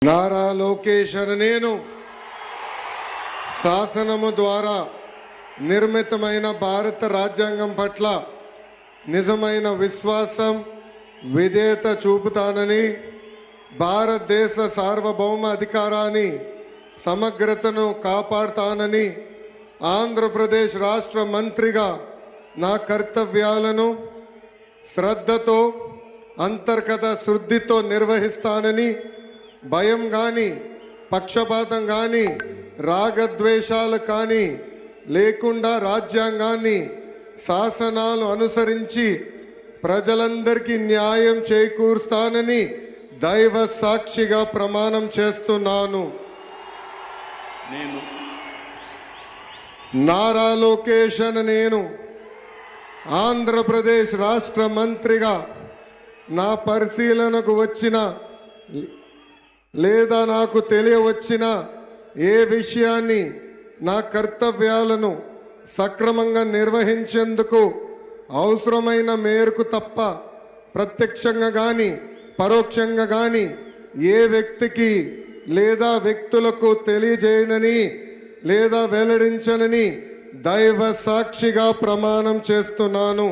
నారా లోకేష్ అనే నేను శాసనము ద్వారా నిర్మితమైన భారత రాజ్యాంగం పట్ల నిజమైన విశ్వాసం విధేయత చూపుతానని, భారతదేశ సార్వభౌమ అధికారాన్ని సమగ్రతను కాపాడుతానని, ఆంధ్రప్రదేశ్ రాష్ట్ర మంత్రిగా నా కర్తవ్యాలను శ్రద్ధతో అంతర్గత శుద్ధితో నిర్వహిస్తానని, భయం కానీ పక్షపాతం కానీ రాగద్వేషాలు కానీ లేకుండా రాజ్యాంగాన్ని శాసనాలు అనుసరించి ప్రజలందరికీ న్యాయం చేకూరుస్తానని దైవ సాక్షిగా ప్రమాణం చేస్తున్నాను. నారా లోకేష్ అనే నేను ఆంధ్రప్రదేశ్ రాష్ట్ర మంత్రిగా నా పరిశీలనకు వచ్చిన లేదా నాకు తెలియవచ్చిన ఏ విషయాన్ని నా కర్తవ్యాలను సక్రమంగా నిర్వహించేందుకు అవసరమైన మేరకు తప్ప ప్రత్యక్షంగా కానీ పరోక్షంగా కానీ ఏ వ్యక్తికి లేదా వ్యక్తులకు తెలియజేయనని లేదా వెల్లడించనని దైవ సాక్షిగా ప్రమాణం చేస్తున్నాను.